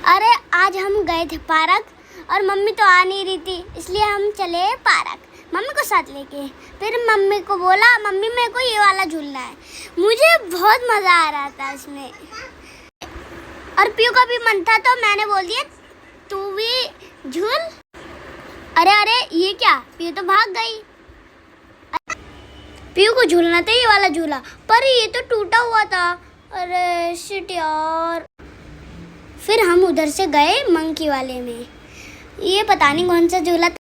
अरे आज हम गए थे पार्क और मम्मी तो आ नहीं रही थी, इसलिए हम चले पार्क मम्मी को साथ लेके। फिर मम्मी को बोला मम्मी मेरे को ये वाला झूलना है। मुझे बहुत मज़ा आ रहा था इसमें और पीयू का भी मन था, तो मैंने बोल दिया तू भी झूल। अरे अरे ये क्या, पीयू तो भाग गई। पीयू को झूलना था ये वाला झूला, पर ये तो टूटा हुआ था। अरे शिट यार। फिर हम उधर से गए मंकी वाले में, ये पता नहीं कौन सा झूला था।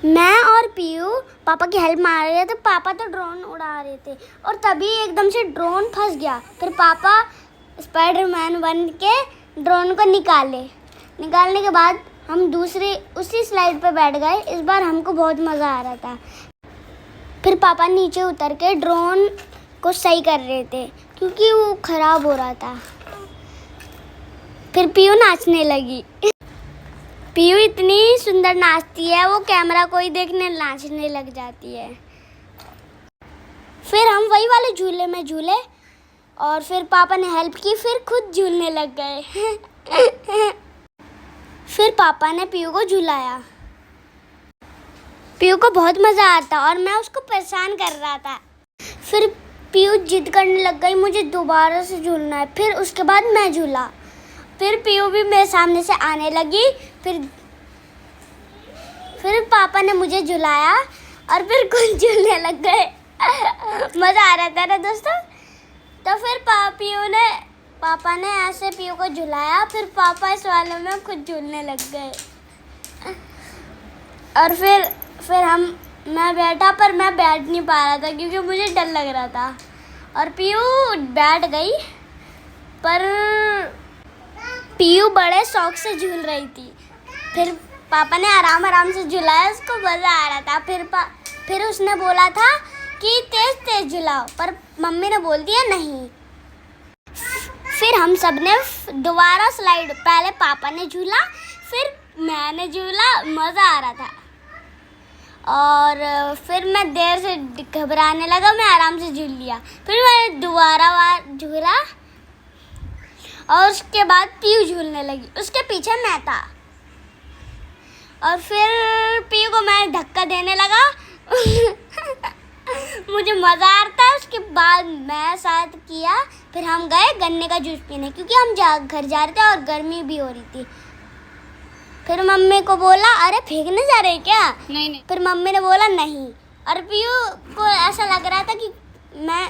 मैं और पीयू पापा की हेल्प मार रहे थे। पापा तो ड्रोन उड़ा रहे थे और तभी एकदम से ड्रोन फंस गया। फिर पापा स्पाइडरमैन बन के ड्रोन को निकालने के बाद हम दूसरी उसी स्लाइड पे बैठ गए। इस बार हमको बहुत मज़ा आ रहा था। फिर पापा नीचे उतर के ड्रोन को सही कर रहे थे क्योंकि वो ख़राब हो रहा था। फिर पीयू नाचने लगी। पीयू इतनी सुंदर नाचती है, वो कैमरा को ही देखने नाचने लग जाती है। फिर हम वही वाले झूले में झूले और फिर पापा ने हेल्प की, फिर खुद झूलने लग गए। फिर पापा ने पीयू को झुलाया। पीयू को बहुत मज़ा आता और मैं उसको परेशान कर रहा था। फिर पीयू जिद करने लग गई, मुझे दोबारा से झूलना है। फिर उसके बाद मैं झूला। फिर पीयू भी मेरे सामने से आने लगी। फिर पापा ने मुझे झुलाया और फिर खुद झूलने लग गए। मज़ा आ रहा था ना दोस्तों। तो फिर पापा ने ऐसे पीयू को झुलाया, फिर पापा इस वाले में खुद झूलने लग गए। और फिर मैं बैठा, पर मैं बैठ नहीं पा रहा था क्योंकि मुझे डर लग रहा था। और पीयू बैठ गई, पर पीयू बड़े शौक से झूल रही थी। फिर पापा ने आराम से झुलाया, उसको मज़ा आ रहा था। फिर उसने बोला था कि तेज झुलाओ, पर मम्मी ने बोल दिया नहीं। फिर हम सब ने दोबारा स्लाइड, पहले पापा ने झूला फिर मैंने झूला, मज़ा आ रहा था। और फिर मैं देर से घबराने लगा, मैं आराम से झूल लिया। फिर मैंने दोबारा झूला और उसके बाद पीयू झूलने लगी, उसके पीछे मैं था। और फिर पीयू को मैं धक्का देने लगा। मुझे मज़ा आ रहा था। उसके बाद मैं साथ किया। फिर हम गए गन्ने का जूस पीने क्योंकि हम घर जा रहे थे और गर्मी भी हो रही थी। फिर मम्मी को बोला अरे फेंकने जा रहे क्या? नहीं। फिर मम्मी ने बोला नहीं। और पीयू को ऐसा लग रहा था कि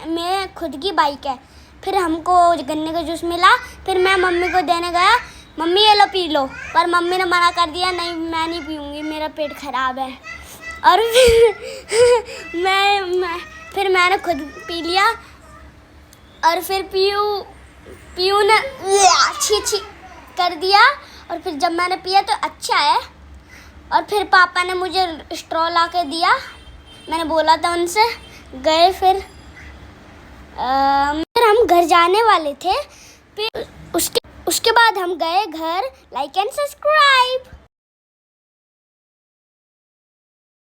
मेरे खुद की बाइक है। फिर हमको गन्ने का जूस मिला। फिर मैं मम्मी को देने गया, मम्मी ये लो पी लो, पर मम्मी ने मना कर दिया, नहीं मैं नहीं पीऊँगी, मेरा पेट ख़राब है। और फिर मैंने खुद पी लिया। और फिर पीयू ने छी कर दिया। और फिर जब मैंने पिया तो अच्छा है। और फिर पापा ने मुझे स्ट्रॉ ला के दिया, मैंने बोला था उनसे। गए फिर हम घर जाने वाले थे। फिर उसके बाद हम गए घर। Like and subscribe.